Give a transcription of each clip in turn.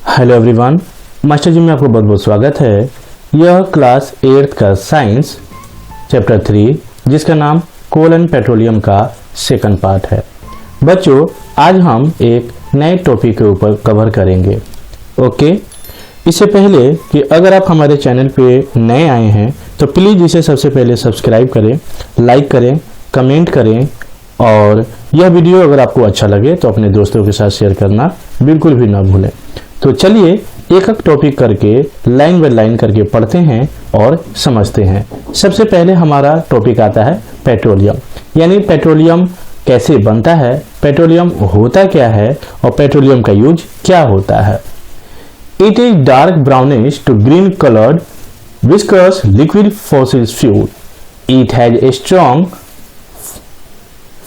Hello everyone, master जी में आपको बहुत बहुत स्वागत है। यह क्लास 8th का साइंस चैप्टर 3 जिसका नाम कोल एंड पेट्रोलियम का सेकंड पार्ट है। बच्चों, आज हम एक नए टॉपिक के ऊपर कवर करेंगे। ओके, इससे पहले कि अगर आप हमारे चैनल पे नए आए हैं तो प्लीज़ इसे सबसे पहले सब्सक्राइब करें, लाइक करें, कमेंट करें और यह वीडियो अगर आपको अच्छा लगे तो अपने दोस्तों के साथ शेयर करना बिल्कुल भी ना भूलें। तो चलिए एक एक टॉपिक करके लाइन बाय लाइन करके पढ़ते हैं और समझते हैं। सबसे पहले हमारा टॉपिक आता है पेट्रोलियम, यानी पेट्रोलियम कैसे बनता है, पेट्रोलियम होता क्या है और पेट्रोलियम का यूज क्या होता है। It is dark brownish to green coloured viscous liquid fossil fuel. It has a strong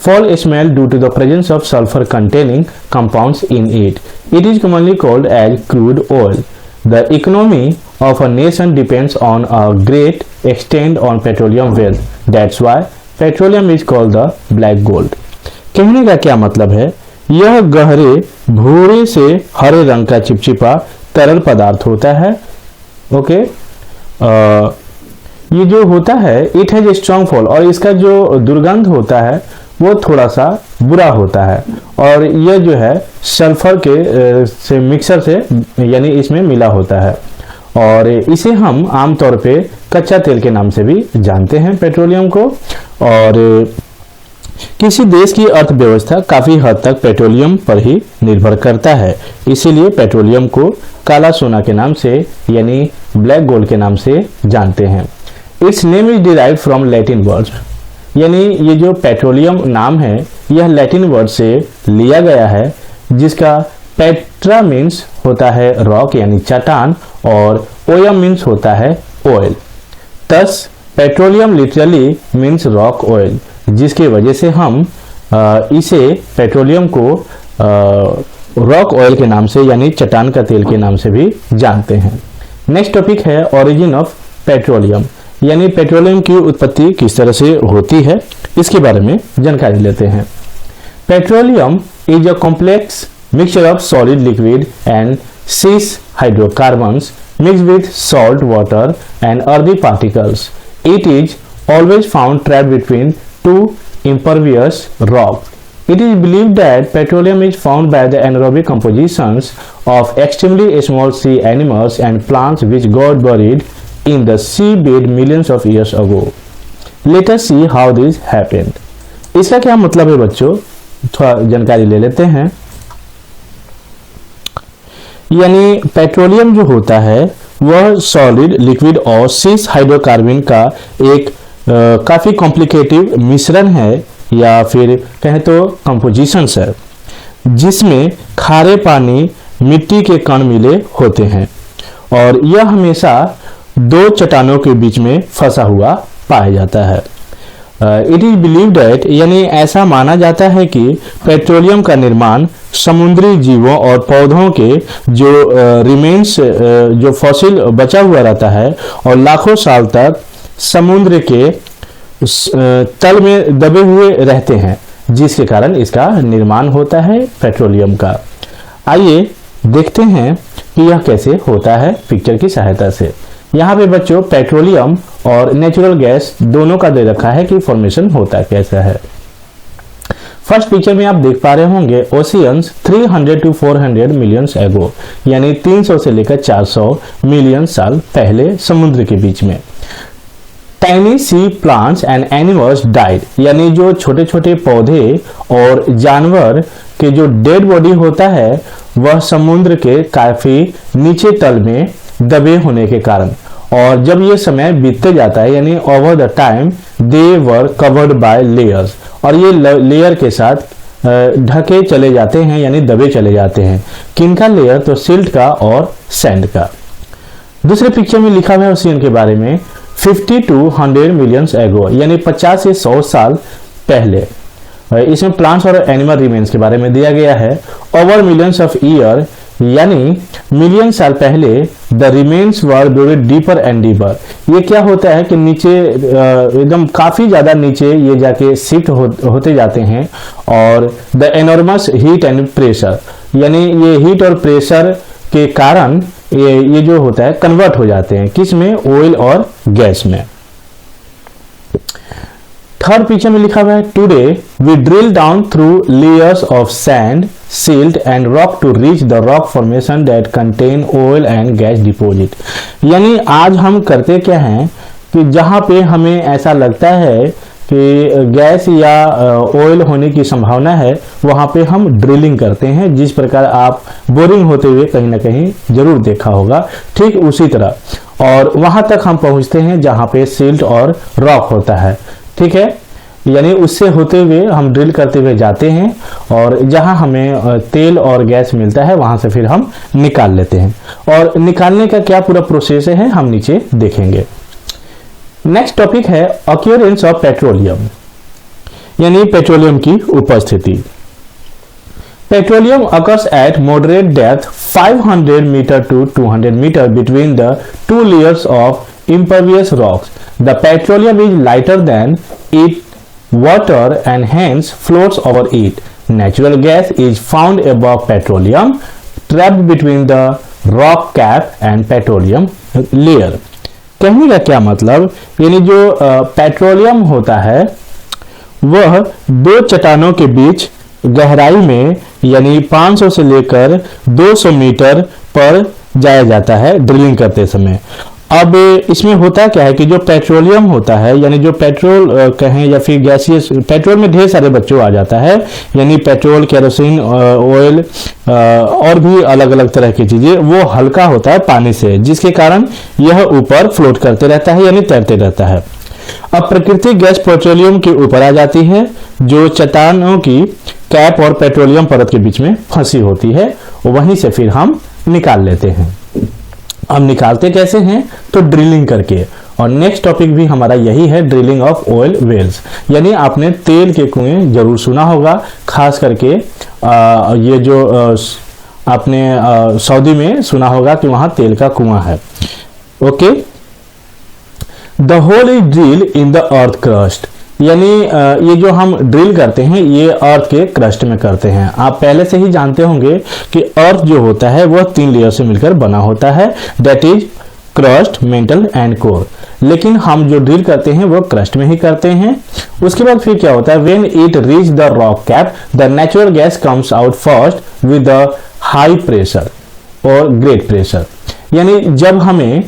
foul smell due to the presence of sulfur containing compounds in it. It is commonly called as crude oil. The economy of a nation depends on a great extent on petroleum wealth. That's why petroleum is called the black gold. कहने का क्या मतलब है? यह गहरे भूरे से हरे रंग का चिपचिपा तरल पदार्थ होता है। ओके, ये जो होता है it has a strong fall, और इसका जो दुर्गंध होता है वो थोड़ा सा बुरा होता है और यह जो है सल्फर के से मिक्सर से यानी इसमें मिला होता है और इसे हम आमतौर पे कच्चा तेल के नाम से भी जानते हैं पेट्रोलियम को। और किसी देश की अर्थव्यवस्था काफी हद तक पेट्रोलियम पर ही निर्भर करता है, इसीलिए पेट्रोलियम को काला सोना के नाम से यानी ब्लैक गोल्ड के नाम से जानते हैं। It's name is derived from Latin word, यानी ये जो पेट्रोलियम नाम है यह लैटिन वर्ड से लिया गया है जिसका पेट्रा मीन्स होता है रॉक यानी चट्टान और ओयम मीन्स होता है oil. Thus petroleum literally means rock oil, जिसकी वजह से हम इसे पेट्रोलियम को रॉक ऑयल के नाम से यानी चट्टान का तेल के नाम से भी जानते हैं। नेक्स्ट टॉपिक है ओरिजिन ऑफ पेट्रोलियम, यानी पेट्रोलियम की उत्पत्ति किस तरह से होती है इसके बारे में जानकारी लेते हैं। Petroleum is a complex mixture of solid liquid and gaseous hydrocarbons mixed with salt water and earthy particles. It is always found trapped between two impervious rock. It is believed that petroleum is found by the anaerobic compositions of extremely small sea animals and plants which got buried in the seabed millions of years ago. Let us see how this happened. इसका क्या मतलब है बच्चों, थोड़ा जानकारी ले लेते हैं। यानी पेट्रोलियम जो होता है वह सॉलिड, लिक्विड और सीस हाइड्रोकार्बन का एक काफी कॉम्प्लिकेटिव मिश्रण है या फिर कहें तो कंपोजिशंस है, जिसमें खारे पानी, मिट्टी के कण मिले होते हैं और यह हमेशा दो चट्टानों के बीच में फंसा हुआ पाया जाता है। इट इज बिलीव डेट, यानी ऐसा माना जाता है कि पेट्रोलियम का निर्माण समुद्री जीवों और पौधों के जो रिमेन्स जो फॉसिल बचा हुआ रहता है और लाखों साल तक समुद्र के तल में दबे हुए रहते हैं, जिसके कारण इसका निर्माण होता है पेट्रोलियम का। आइए देखते हैं कि यह कैसे होता है पिक्चर की सहायता से। यहाँ पे बच्चों पेट्रोलियम और नेचुरल गैस दोनों का दे रखा है कि फॉर्मेशन होता कैसा है। फर्स्ट पिक्चर में आप देख पा रहे होंगे ओशियंस 300 to 400 मिलियंस एगो, यानी 300 से लेकर 400 मिलियन साल पहले समुद्र के बीच में tiny sea plants and animals died, यानी जो छोटे छोटे पौधे और जानवर के जो डेड बॉडी होता है वह समुद्र के काफी नीचे तल में दबे होने के कारण, और जब ये समय बीतते जाता है यानी over the time they were covered by layers, और ये लेयर के साथ ढके चले जाते हैं यानी दबे चले जाते हैं। किनका लेयर? तो सिल्ट का और सैंड का। दूसरे पिक्चर में लिखा हुआ है ओशियन के बारे में 50 to 100 मिलियंस एगो, यानी 50 से 100 साल पहले। इसमें प्लांट्स और एनिमल रिमेन्स के बारे में दिया गया है। ओवर मिलियंस ऑफ ईयर, यानी मिलियन साल पहले the remains were buried deeper and deeper. ये क्या होता है कि नीचे एकदम काफी ज्यादा नीचे ये जाके शिफ्ट होते जाते हैं, और the enormous heat and pressure, यानी ये हीट और प्रेशर के कारण ये जो होता है कन्वर्ट हो जाते हैं, किस में, ऑयल और गैस में। थर्ड पिक्चर में लिखा हुआ है today we drill down through layers of sand, silt and rock to reach the rock formation that contain oil and gas deposit. यानी आज हम करते क्या हैं कि जहां पे हमें ऐसा लगता है कि गैस या ऑयल होने की संभावना है, वहां पे हम ड्रिलिंग करते हैं, जिस प्रकार आप बोरिंग होते हुए कहीं ना कहीं जरूर देखा होगा, ठीक उसी तरह। और वहां तक हम पहुंचते हैं जहां पे सिल्ट और रॉक होता है, ठीक है। यानी उससे होते हुए हम ड्रिल करते हुए जाते हैं और जहां हमें तेल और गैस मिलता है वहां से फिर हम निकाल लेते हैं। और निकालने का क्या पूरा प्रोसेस है हम नीचे देखेंगे। नेक्स्ट टॉपिक है ऑक्यूरेंस ऑफ पेट्रोलियम, यानी पेट्रोलियम की उपस्थिति। Petroleum occurs at moderate depth 500 meter to 200 meter between the two layers of impervious rocks. The petroleum is lighter than water and hence floats over it. Natural gas is found above petroleum, trapped between the rock cap and petroleum layer. कहने का क्या मतलब, यानी जो petroleum होता है वह दो चट्टानों के बीच गहराई में यानी 500 से लेकर 200 मीटर पर जाया जाता है ड्रिलिंग करते समय। अब इसमें होता क्या है कि जो पेट्रोलियम होता है, यानी जो पेट्रोल कहें या फिर गैसियस, पेट्रोल में ढेर सारे बच्चों आ जाता है, यानी पेट्रोल, केरोसिन, ऑयल और भी अलग अलग तरह की चीजें, वो हल्का होता है पानी से, जिसके कारण यह ऊपर फ्लोट करते रहता है, यानी तैरते रहता है। अब प्राकृतिक गैस पेट्रोलियम के ऊपर आ जाती है, जो चट्टानों की कैप और पेट्रोलियम परत के बीच में फंसी होती है, वहीं से फिर हम निकाल लेते हैं। हम निकालते कैसे हैं, तो ड्रिलिंग करके। और नेक्स्ट टॉपिक भी हमारा यही है, ड्रिलिंग ऑफ ऑयल वेल्स, यानी आपने तेल के कुएं जरूर सुना होगा, खास करके ये जो आपने सऊदी में सुना होगा कि वहां तेल का कुआं है। Okay, the hole is drill in the earth crust, यानी ये जो हम ड्रिल करते हैं ये अर्थ के क्रस्ट में करते हैं। आप पहले से ही जानते होंगे कि अर्थ जो होता है वह 3 लेयर से मिलकर बना होता है, that is crust, mental and core. लेकिन हम जो ड्रिल करते हैं वो क्रस्ट में ही करते हैं। उसके बाद फिर क्या होता है, when it reach the rock cap the natural gas comes out first with the high pressure और ग्रेट प्रेशर। यानी जब हमें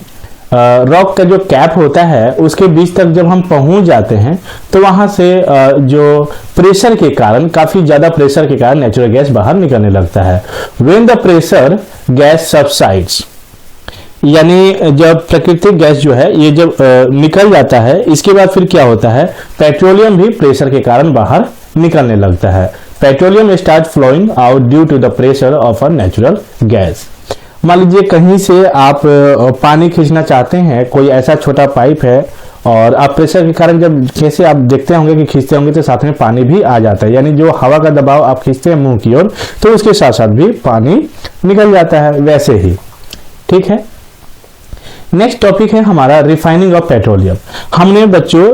रॉक का जो कैप होता है उसके बीच तक जब हम पहुंच जाते हैं तो वहां से जो प्रेशर के कारण, काफी ज्यादा प्रेशर के कारण नेचुरल गैस बाहर निकलने लगता है। When the pressure gas subsides, यानी जब प्राकृतिक गैस जो है ये जब निकल जाता है, इसके बाद फिर क्या होता है, पेट्रोलियम भी प्रेशर के कारण बाहर निकलने लगता है। Petroleum start flowing out due to the pressure of a natural gas. मान लीजिए कहीं से आप पानी खींचना चाहते हैं, कोई ऐसा छोटा पाइप है और आप प्रेशर के कारण जब कैसे आप देखते होंगे कि खींचते होंगे तो साथ में पानी भी आ जाता है, यानी जो हवा का दबाव आप खींचते हैं मुंह की ओर तो उसके साथ साथ भी पानी निकल जाता है, वैसे ही। ठीक है, नेक्स्ट टॉपिक है हमारा रिफाइनिंग ऑफ पेट्रोलियम। हमने बच्चों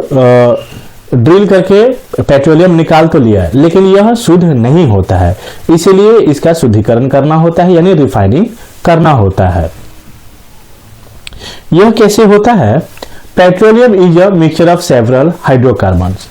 ड्रिल करके पेट्रोलियम निकाल तो लिया है, लेकिन यह शुद्ध नहीं होता है, इसीलिए इसका शुद्धिकरण करना होता है, यानी रिफाइनिंग करना होता है। यह कैसे होता है, petroleum is a mixture of several hydrocarbons,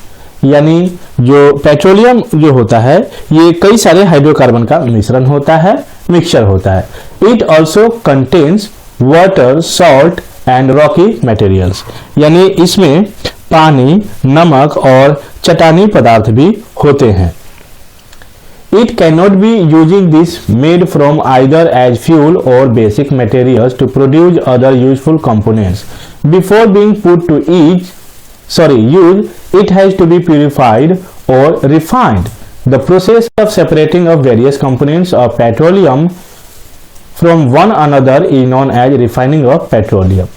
यानी जो पेट्रोलियम जो होता है ये कई सारे हाइड्रोकार्बन का मिश्रण होता है, मिक्सचर होता है। It also contains water, salt and Rocky materials, यानी इसमें पानी, नमक और चट्टानी पदार्थ भी होते हैं। It cannot be using this made from either as fuel or basic materials to produce other useful components. Before being put to use, it has to be purified or refined. The process of separating of various components of petroleum from one another is known as refining of petroleum.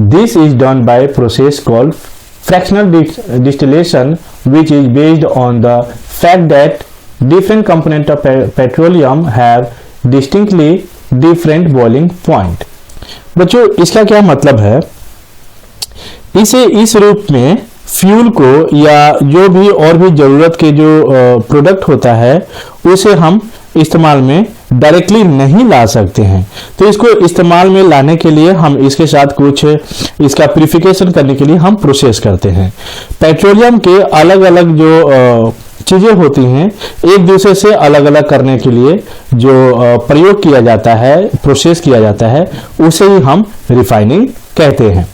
This is done by a process called fractional distillation, which is based on the fact that different components of petroleum have distinctly different boiling point. बच्चों इसका क्या मतलब है, इसे इस रूप में fuel को या जो भी और भी जरूरत के जो प्रोडक्ट होता है उसे हम इस्तेमाल में डायरेक्टली नहीं ला सकते हैं। तो इसको इस्तेमाल में लाने के लिए हम इसके साथ कुछ इसका प्यूरिफिकेशन करने के लिए हम प्रोसेस करते हैं। पेट्रोलियम के अलग अलग जो चीजें होती हैं, एक दूसरे से अलग अलग करने के लिए जो प्रयोग किया जाता है, प्रोसेस किया जाता है, उसे ही हम रिफाइनिंग कहते हैं।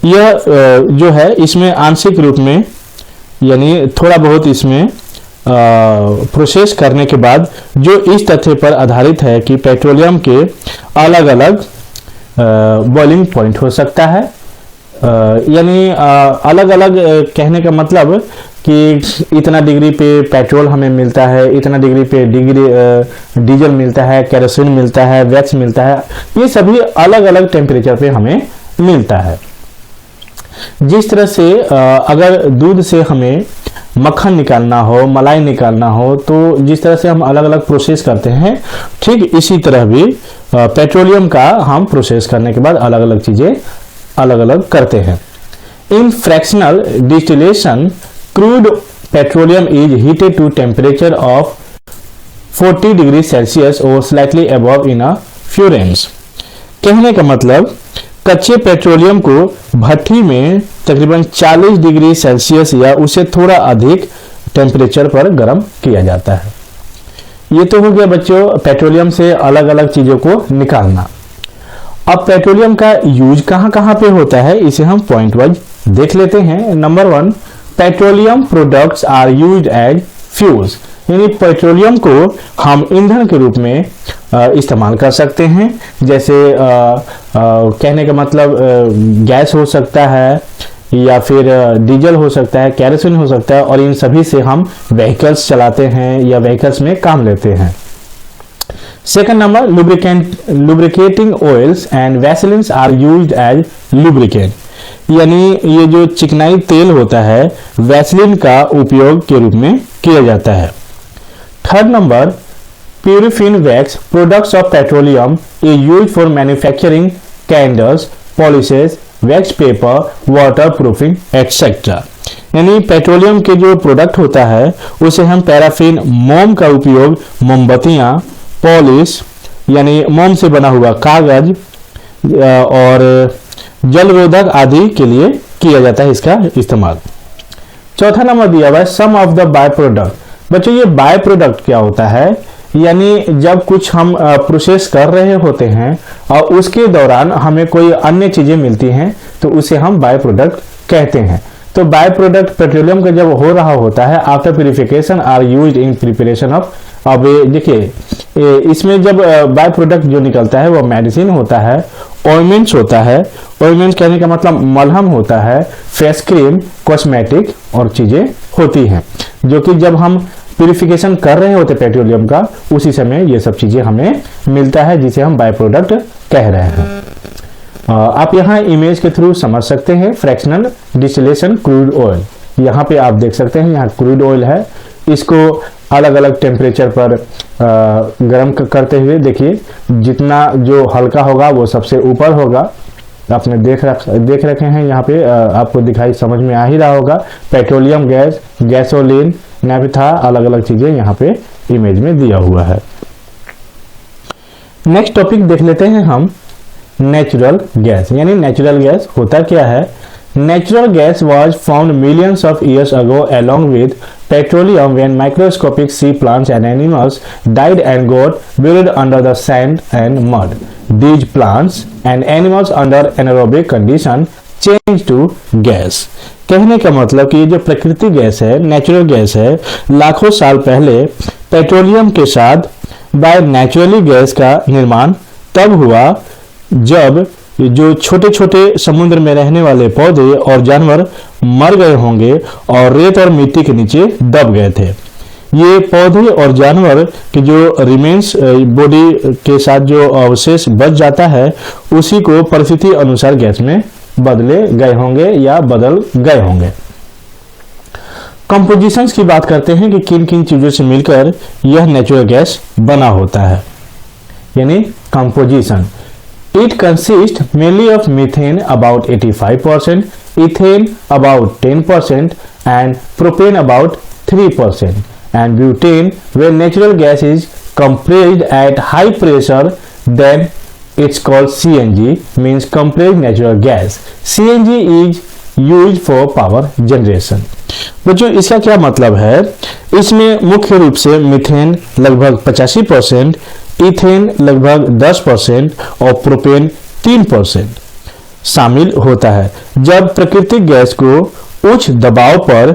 यह जो है इसमें आंशिक रूप में यानी थोड़ा बहुत इसमें प्रोसेस करने के बाद जो इस तथ्य पर आधारित है कि पेट्रोलियम के अलग अलग बॉइलिंग पॉइंट हो सकता है, यानी अलग अलग कहने का मतलब कि इतना डिग्री पे पेट्रोल हमें मिलता है, इतना डिग्री पे डीजल मिलता है, केरोसिन मिलता है, वैक्स मिलता है, ये सभी अलग अलग टेम्परेचर पे हमें मिलता है। जिस तरह से अगर दूध से हमें मक्खन निकालना हो, मलाई निकालना हो, तो जिस तरह से हम अलग अलग प्रोसेस करते हैं, ठीक इसी तरह भी पेट्रोलियम का हम प्रोसेस करने के बाद अलग अलग चीजें अलग अलग करते हैं। In fractional distillation crude petroleum is heated to temperature of 40 degree Celsius और slightly above in a furnace. कहने का मतलब कच्चे पेट्रोलियम को भट्टी में तकरीबन 40 डिग्री सेल्सियस या उससे थोड़ा अधिक टेम्परेचर पर गर्म किया जाता है। ये तो हो गया बच्चों पेट्रोलियम से अलग अलग चीजों को निकालना। अब पेट्रोलियम का यूज कहां कहां पे होता है, इसे हम पॉइंट वाइज देख लेते हैं। Number 1, petroleum products are used as fuels, यानी पेट्रोलियम को हम ईंधन के रूप में इस्तेमाल कर सकते हैं। जैसे कहने का मतलब गैस हो सकता है या फिर डीजल हो सकता है, केरोसिन हो सकता है, और इन सभी से हम व्हीकल्स चलाते हैं या व्हीकल्स में काम लेते हैं। Second number, lubricating oils and vaselines are used as lubricant, यानी ये जो चिकनाई तेल होता है वैसलिन का उपयोग के रूप में किया जाता है। Third number, paraffin wax products of petroleum is used for manufacturing candles, polishes, wax paper, waterproofing etcetera, यानी पेट्रोलियम के जो प्रोडक्ट होता है उसे हम पैराफिन, मोम का उपयोग मोमबत्तियां, पॉलिश यानी मोम से बना हुआ कागज और जलरोधक आदि के लिए किया जाता है इसका इस्तेमाल। चौथा नंबर दिया हुआ है सम ऑफ द बाय प्रोडक्ट। बच्चों ये बाय प्रोडक्ट क्या होता है, यानी जब कुछ हम प्रोसेस कर रहे होते हैं और उसके दौरान हमें कोई अन्य चीजें मिलती हैं तो उसे हम बाय प्रोडक्ट कहते हैं। तो बाय प्रोडक्ट पेट्रोलियम का जब हो रहा होता है after purification are used in preparation of, अब देखिए इसमें जब बाय प्रोडक्ट जो निकलता है वो मेडिसिन होता है, ऑइंटमेंट्स होता है, ऑइंटमेंट कहने का मतलब मलहम होता है, फेस क्रीम, कॉस्मेटिक और चीजें होती हैं, जो कि जब हम प्यूरिफिकेशन कर रहे होते पेट्रोलियम का उसी समय ये सब चीजें हमें मिलता है, जिसे हम बाय प्रोडक्ट कह रहे हैं। आप यहाँ इमेज के थ्रू समझ सकते हैं फ्रैक्शनल डिस्टिलेशन क्रूड ऑयल, यहाँ पे आप देख सकते हैं यहाँ क्रूड ऑयल है, इसको अलग अलग टेम्परेचर पर गर्म करते हुए देखिए जितना जो हल्का होगा वो सबसे ऊपर होगा। आपने देख रखे हैं यहाँ पे आपको दिखाई समझ में आ ही रहा होगा, पेट्रोलियम गैस, गैसोलीन, नेफ्था, अलग अलग चीजें यहाँ पे इमेज में दिया हुआ है। नेक्स्ट टॉपिक देख लेते हैं हम नेचुरल गैस, यानी नेचुरल गैस होता क्या है। Natural gas was found millions of years ago along with petroleum when microscopic sea plants and animals died and got buried under the sand and mud. These plants and animals under anaerobic condition changed to gas. कहने का मतलब कि ये जो प्रकृति gas है, natural gas है, लाखों साल पहले पेट्रोलियम के साथ बाय नेचुरली गैस का निर्माण तब हुआ जब जो छोटे छोटे समुद्र में रहने वाले पौधे और जानवर मर गए होंगे और रेत और मिट्टी के नीचे दब गए थे। ये पौधे और जानवर के जो रिमेन्स बॉडी के साथ जो अवशेष बच जाता है उसी को परिस्थिति अनुसार गैस में बदले गए होंगे या बदल गए होंगे। कंपोजिशंस की बात करते हैं कि किन किन चीजों से मिलकर यह नेचुरल गैस बना होता है, यानी composition. It consists mainly of methane about 85%, ethane about 10% and propane about 3% and butane where natural gas is compressed at high pressure, then it's called CNG, means compressed natural gas. CNG is used for power generation. बच्चों इसका क्या मतलब है? इसमें मुख्य रूप से methane लगभग 85%, इथेन लगभग 10% और प्रोपेन 3% शामिल होता है। जब प्राकृतिक गैस को उच्च दबाव पर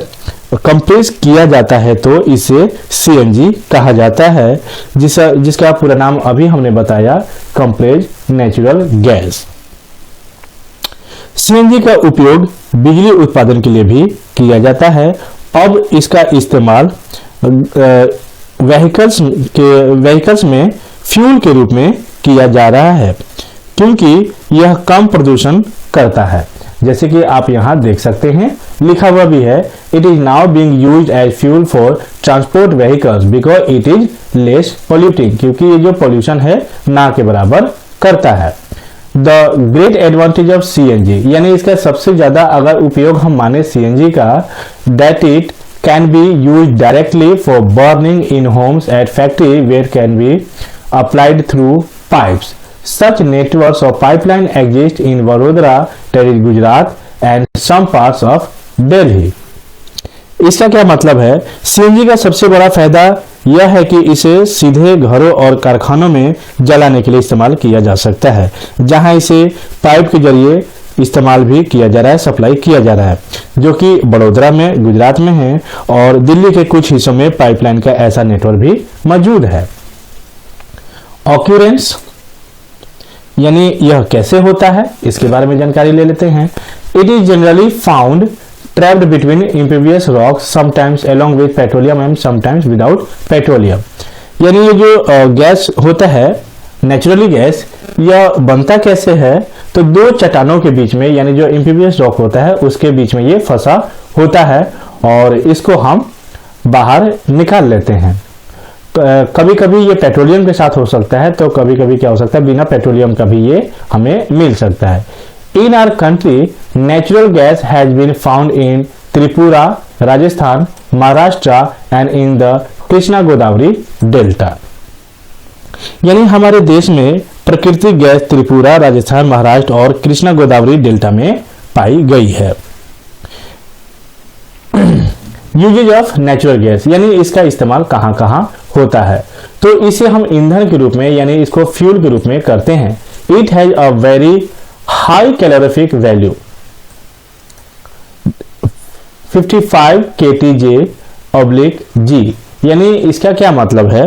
कंप्रेस किया जाता है तो इसे सीएनजी कहा जाता है, जिसका पूरा नाम अभी हमने बताया, कंप्रेस्ड नेचुरल गैस। सीएनजी का उपयोग बिजली उत्पादन के लिए भी किया जाता है। अब इसका इस्तेमाल व्हीकल्स में फ्यूल के रूप में किया जा रहा है, क्योंकि यह कम प्रदूषण करता है। जैसे कि आप यहां देख सकते हैं, लिखा हुआ भी है, it is now being used as fuel for transport vehicles because it is less polluting, क्योंकि ये जो पॉल्यूशन है ना के बराबर करता है। The great advantage of CNG, यानी इसका सबसे ज्यादा अगर उपयोग हम माने सीएनजी का, that it can be used directly for burning in homes at factory where can be applied through pipes. Such networks of pipeline exist in Vadodara, Gujarat and some parts of Delhi. इसका क्या मतलब है? CNG का सबसे बड़ा फायदा यह है कि इसे सीधे घरों और कारखानों में जलाने के लिए इस्तेमाल किया जा सकता है, जहां इसे पाइप के जरिए इस्तेमाल भी किया जा रहा है, सप्लाई किया जा रहा है, जो कि बड़ोदरा में, गुजरात में है, और दिल्ली के कुछ हिस्सों में पाइपलाइन का ऐसा नेटवर्क भी मौजूद है। ऑक्यूरेंस यानी यह कैसे होता है, इसके बारे में जानकारी ले लेते हैं। It is generally found trapped between impervious rocks, sometimes along with petroleum and sometimes without petroleum. यानी ये जो गैस होता है, नेचुरली गैस, यह बनता कैसे है? तो दो चट्टानों के बीच में, यानी जो इम्पीवियस रॉक होता है उसके बीच में ये फंसा होता है, और इसको हम बाहर निकाल लेते हैं। कभी कभी ये पेट्रोलियम के साथ हो सकता है, तो कभी कभी क्या हो सकता है, बिना पेट्रोलियम का भी ये हमें मिल सकता है। In our country natural gas has been found in Tripura, Rajasthan, Maharashtra and in the Krishna Godavari delta. यानी हमारे देश में प्राकृतिक गैस त्रिपुरा, राजस्थान, महाराष्ट्र और कृष्णा गोदावरी डेल्टा में पाई गई है। यूजेज ऑफ नेचुरल गैस, यानी इसका इस्तेमाल कहां कहां होता है? तो इसे हम ईंधन के रूप में, यानी इसको फ्यूल के रूप में करते हैं। It has a very high calorific value, 55 kTJ/G। यानी इसका क्या मतलब है?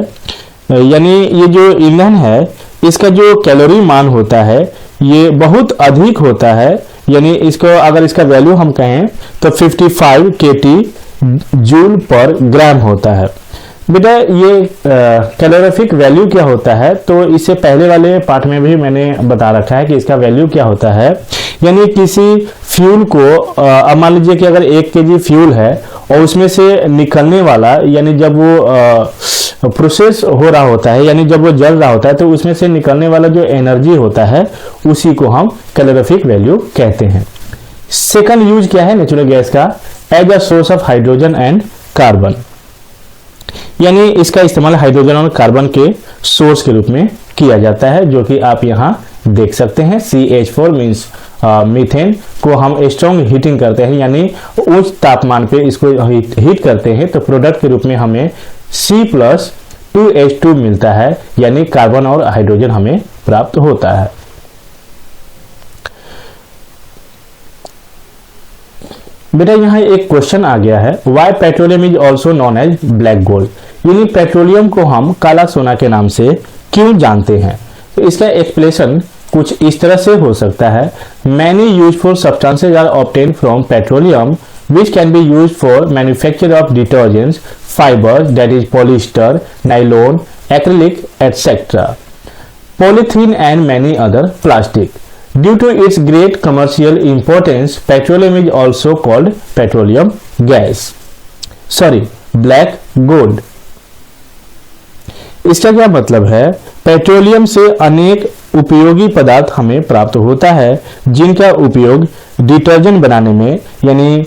यानी ये जो ईंधन है, इसका जो कैलोरी मान होता है ये बहुत अधिक होता है। यानी इसको अगर इसका वैल्यू हम कहें तो 55 kJ/g होता है। बेटा ये कैलोरीफिक वैल्यू क्या होता है? तो इससे पहले वाले पार्ट में भी मैंने बता रखा है कि इसका वैल्यू क्या होता है। यानी किसी फ्यूल को मान लीजिए कि अगर 1 kg फ्यूल है और उसमें से निकलने वाला, यानी जब वो प्रोसेस हो रहा होता है, यानी जब वो जल रहा होता है, तो उसमें से निकलने वाला जो एनर्जी होता है उसी को हम कैलोरीफिक वैल्यू कहते हैं। सेकंड यूज क्या है नेचुरल गैस का? As a source of hydrogen and carbon, यानी इसका इस्तेमाल हाइड्रोजन और कार्बन के सोर्स के रूप में किया जाता है, जो कि आप यहां देख सकते हैं। CH4 मीन्स मीथेन को हम स्ट्रॉन्ग हीटिंग करते हैं, यानी उच्च तापमान पे इसको हीट करते हैं, तो प्रोडक्ट के रूप में हमें C+2H2 मिलता है, यानी कार्बन और हाइड्रोजन हमें प्राप्त होता है। बेटा यहाँ एक क्वेश्चन आ गया है, why petroleum is also known as black gold, यानी पेट्रोलियम को हम काला सोना के नाम से क्यों जानते हैं? तो इसका एक्सप्लेनेशन कुछ इस तरह से हो सकता है। Many useful substances are obtained from petroleum which can be used for manufacture of detergents, fibers, that is polyester, nylon, acrylic, etc., polythene and many other plastic. Due to its great commercial importance, petroleum is also called petroleum gas. Sorry, black gold. इसका क्या मतलब है? Petroleum से अनेक उपयोगी पदार्थ हमें प्राप्त होता है, जिनका उपयोग डिटर्जेंट बनाने में, यानी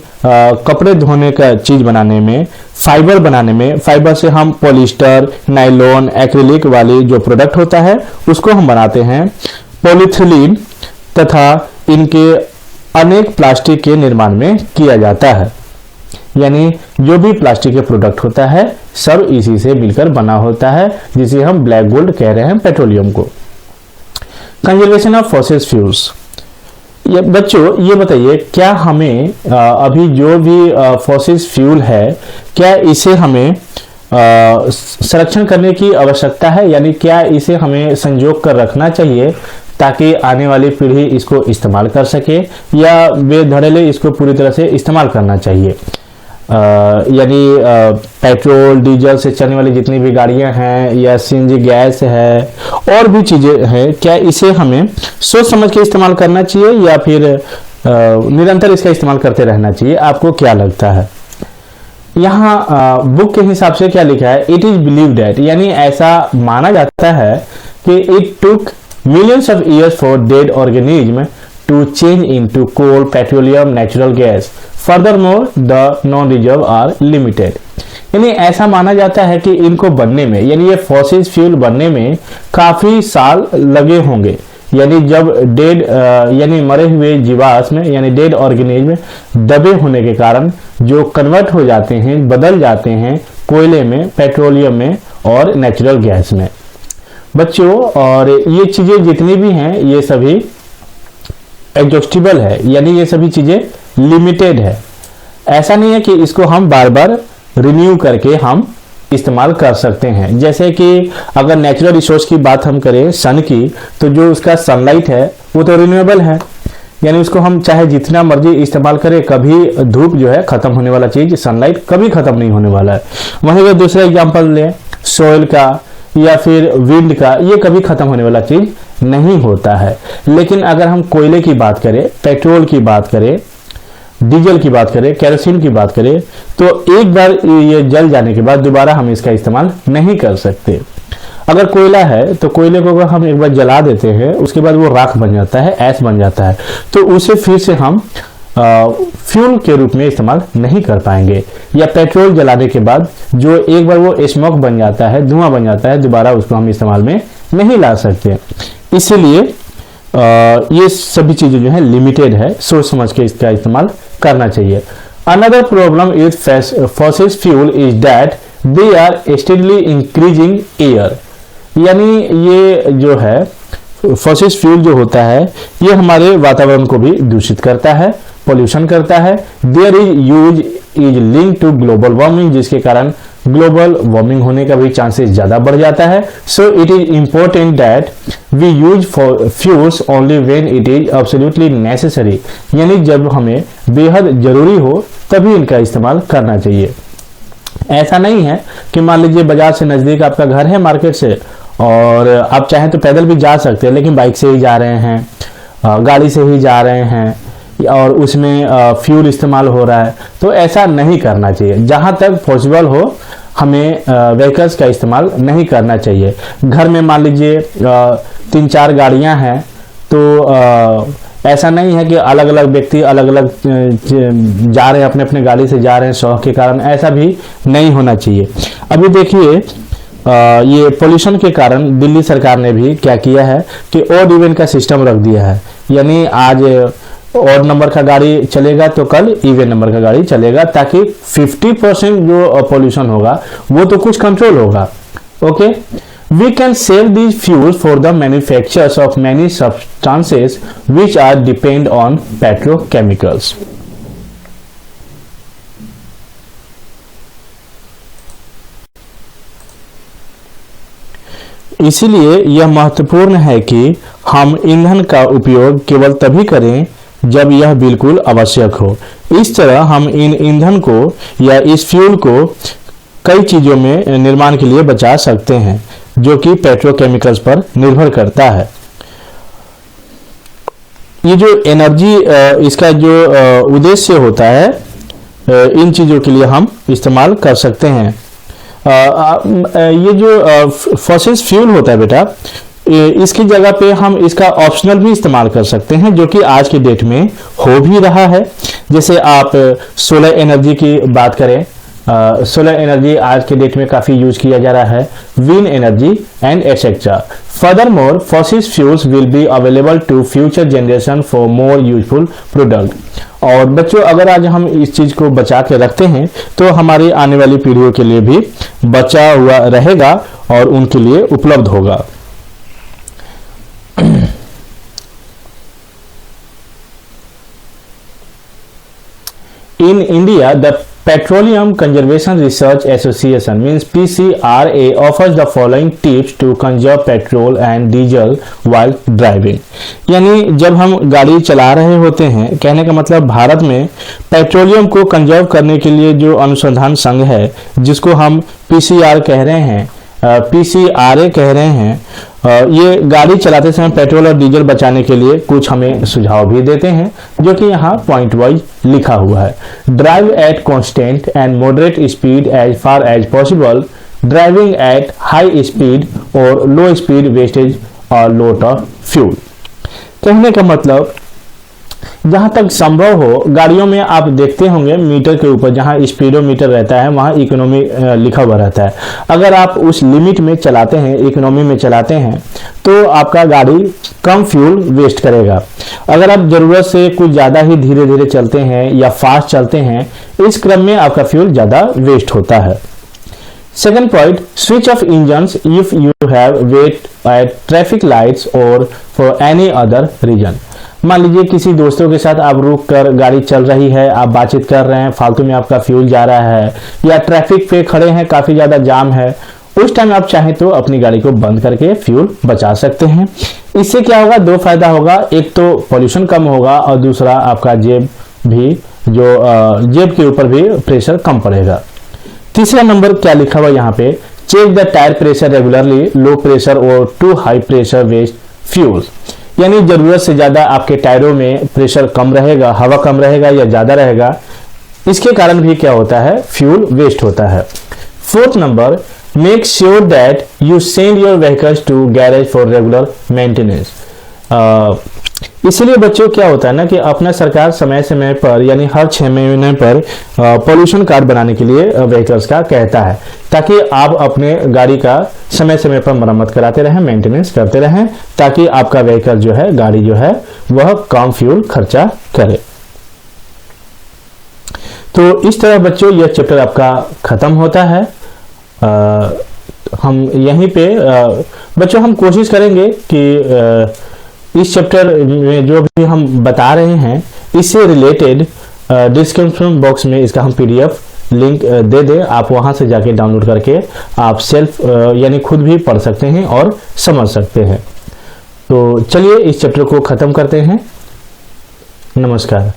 कपड़े धोने का चीज बनाने में, फाइबर बनाने में, फाइबर से हम पॉलिस्टर, नायलॉन, एक्रिलिक वाली जो प्रोडक्ट होता है उसको हम बनाते हैं, पॉलीथिलीन तथा इनके अनेक प्लास्टिक के निर्माण में किया जाता है। यानी जो भी प्लास्टिक के प्रोडक्ट होता है सब इसी से मिलकर बना होता है, जिसे हम ब्लैक गोल्ड कह रहे हैं पेट्रोलियम को। Conservation of fossil fuels. ये बच्चों ये बताइए, क्या हमें अभी जो भी फॉसिल फ्यूल है, क्या इसे हमें संरक्षण करने की आवश्यकता है? यानी क्या इसे हमें संजोग कर रखना चाहिए ताकि आने वाली पीढ़ी इसको इस्तेमाल कर सके, या बेधड़ेले इसको पूरी तरह से इस्तेमाल करना चाहिए? यानी पेट्रोल डीजल से चलने वाली जितनी भी गाड़ियां हैं या सीएनजी गैस है और भी चीजें हैं, क्या इसे हमें सोच समझ के इस्तेमाल करना चाहिए या फिर निरंतर इसका इस्तेमाल करते रहना चाहिए? आपको क्या लगता है? यहाँ बुक के हिसाब से क्या लिखा है, इट इज बिलीव दैट, यानी ऐसा माना जाता है कि it took millions of years for dead organism to change into coal, petroleum, natural gas. Furthermore, the non-reserve are limited. यानी ऐसा माना जाता है कि इनको बनने में, यानी ये फॉसिल फ्यूल बनने में काफी साल लगे होंगे। यानी जब डेड यानी मरे हुए जीवाश्म यानी डेड ऑर्गेनिज्म दबे होने के कारण जो कन्वर्ट हो जाते हैं, बदल जाते हैं कोयले में, पेट्रोलियम में और नेचुरल गैस में। बच्चों और ये चीजें जितनी भी हैं ये सभी एग्जॉस्टिबल है, यानी ये सभी चीजें लिमिटेड है। ऐसा नहीं है कि इसको हम बार बार रिन्यू करके हम इस्तेमाल कर सकते हैं। जैसे कि अगर नेचुरल रिसोर्स की बात हम करें सन की, तो जो उसका सनलाइट है वो तो रिन्यूएबल है, यानी उसको हम चाहे जितना मर्जी इस्तेमाल करें, कभी धूप जो है खत्म होने वाला चीज, सनलाइट कभी खत्म नहीं होने वाला है। वहीं अगर दूसरा एग्जाम्पल लें सॉइल का या फिर विंड का, ये कभी खत्म होने वाला चीज नहीं होता है। लेकिन अगर हम कोयले की बात करें, पेट्रोल की बात करें, डीजल की बात करें, केरोसिन की बात करें, तो एक बार ये जल जाने के बाद दोबारा हम इसका इस्तेमाल नहीं कर सकते। अगर कोयला है तो कोयले को अगर हम एक बार जला देते हैं, उसके बाद वो राख बन जाता है, ऐश बन जाता है, तो उसे फिर से हम फ्यूल के रूप में इस्तेमाल नहीं कर पाएंगे। या पेट्रोल जलाने के बाद जो एक बार वो स्मोक बन जाता है, धुआं बन जाता है, दोबारा उसको हम इस्तेमाल में नहीं ला सकते। इसीलिए ये सभी चीजें जो है लिमिटेड है, सोच समझ के इसका इस्तेमाल करना चाहिए। Another problem is fossil fuel is that they are steadily increasing air, यानी ये जो है फॉसिल फ्यूल जो होता है ये हमारे वातावरण को भी दूषित करता है, पोल्यूशन करता है। There is use is link to global warming, जिसके कारण ग्लोबल वार्मिंग होने का भी चांसेस ज्यादा बढ़ जाता है। So it is important that we use fuels only when it is absolutely necessary, यानी जब हमें बेहद जरूरी हो तभी इनका इस्तेमाल करना चाहिए। ऐसा नहीं है कि मान लीजिए बाजार से नजदीक आपका घर है मार्केट से, और आप चाहें तो पैदल भी जा सकते हैं, लेकिन बाइक से ही जा रहे हैं, गाड़ी से ही जा रहे हैं, और उसमें फ्यूल इस्तेमाल हो रहा है, तो ऐसा नहीं करना चाहिए। जहां तक पॉसिबल हो हमें व्हीकल्स का इस्तेमाल नहीं करना चाहिए। घर में मान लीजिए 3-4 गाड़ियां हैं, तो ऐसा नहीं है कि अलग अलग व्यक्ति अलग अलग जा रहे हैं, अपने अपने गाड़ी से जा रहे हैं शौक के कारण, ऐसा भी नहीं होना चाहिए। अभी देखिए ये पोल्यूशन के कारण दिल्ली सरकार ने भी क्या किया है कि ऑड इवन का सिस्टम रख दिया है, यानी आज ऑड नंबर का गाड़ी चलेगा तो कल इवन नंबर का गाड़ी चलेगा, ताकि 50% जो पोल्यूशन होगा वो तो कुछ कंट्रोल होगा। Okay, we can save these fuels for the manufactures of many substances which are depend on petrochemicals. इसीलिए यह महत्वपूर्ण है कि हम ईंधन का उपयोग केवल तभी करें जब यह बिल्कुल आवश्यक हो। इस तरह हम इन ईंधन को या इस फ्यूल को कई चीजों में निर्माण के लिए बचा सकते हैं, जो कि पेट्रोकेमिकल्स पर निर्भर करता है। ये जो एनर्जी इसका जो उद्देश्य होता है, इन चीजों के लिए हम इस्तेमाल कर सकते हैं। ये जो फॉसिल फ्यूल होता है बेटा, इसकी जगह पे हम इसका ऑप्शनल भी इस्तेमाल कर सकते हैं, जो कि आज की डेट में हो भी रहा है। जैसे आप सोलर एनर्जी की बात करें, सोलर एनर्जी आज के डेट में काफी यूज किया जा रहा है, wind energy and etcetera. Furthermore fossil fuels will be available to future generation for more useful product. और बच्चों, अगर आज हम इस चीज को बचा के रखते हैं तो हमारी आने वाली पीढ़ियों के लिए भी बचा हुआ रहेगा और उनके लिए उपलब्ध होगा। In India, the Petroleum Conservation Research Association means PCRA offers the following tips to conserve petrol and diesel while driving। यानी जब हम गाड़ी चला रहे होते हैं, कहने का मतलब भारत में पेट्रोलियम को कंजर्व करने के लिए जो अनुसंधान संघ है, जिसको हम पीसीआर कह रहे हैं, पीसीआरए कह रहे हैं, ये गाड़ी चलाते समय पेट्रोल और डीजल बचाने के लिए कुछ हमें सुझाव भी देते हैं, जो कि यहाँ पॉइंट वाइज लिखा हुआ है। Drive at constant and moderate speed as far as possible, driving at high speed और लो स्पीड वेस्टेज और लॉट ऑफ फ्यूल। कहने का मतलब जहां तक संभव हो, गाड़ियों में आप देखते होंगे मीटर के ऊपर जहां स्पीडोमीटर रहता है वहां इकोनॉमी लिखा हुआ रहता है। अगर आप उस लिमिट में चलाते हैं, इकोनॉमी में चलाते हैं, तो आपका गाड़ी कम फ्यूल वेस्ट करेगा। अगर आप जरूरत से कुछ ज्यादा ही धीरे धीरे चलते हैं या फास्ट चलते हैं, इस क्रम में आपका फ्यूल ज्यादा वेस्ट होता है। Second point, switch off engines if you have wait at traffic lights और फॉर एनी अदर रीजन। मान लीजिए किसी दोस्तों के साथ आप रुक कर गाड़ी चल रही है, आप बातचीत कर रहे हैं, फालतू में आपका फ्यूल जा रहा है, या ट्रैफिक पे खड़े हैं, काफी ज्यादा जाम है, उस टाइम आप चाहें तो अपनी गाड़ी को बंद करके फ्यूल बचा सकते हैं। इससे क्या होगा, दो फायदा होगा, एक तो पॉल्यूशन कम होगा और दूसरा आपका जेब के ऊपर भी प्रेशर कम पड़ेगा। तीसरा नंबर क्या लिखा हुआ यहाँ पे, check the tyre pressure regularly, low pressure और too high pressure waste fuel. यानी जरूरत से ज्यादा आपके टायरों में प्रेशर कम रहेगा, हवा कम रहेगा या ज्यादा रहेगा, इसके कारण भी क्या होता है, फ्यूल वेस्ट होता है। Fourth number, make sure that you send your vehicles to garage for regular maintenance. इसलिए बच्चों क्या होता है ना कि अपना सरकार समय समय पर यानी हर 6 महीने पर पॉल्यूशन कार्ड बनाने के लिए व्हीकल्स का कहता है, ताकि आप अपने गाड़ी का समय समय पर मरम्मत कराते रहें, मेंटेनेंस करते रहें, ताकि आपका व्हीकल जो है, गाड़ी जो है, वह कम फ्यूल खर्चा करे। तो इस तरह बच्चों यह चैप्टर आपका खत्म होता है। हम यहीं पे बच्चों हम कोशिश करेंगे कि इस चैप्टर में जो भी हम बता रहे हैं इससे रिलेटेड डिस्क्रिप्शन बॉक्स में इसका हम पीडीएफ लिंक दे दें, आप वहां से जाके डाउनलोड करके आप सेल्फ यानी खुद भी पढ़ सकते हैं और समझ सकते हैं। तो चलिए इस चैप्टर को खत्म करते हैं। नमस्कार।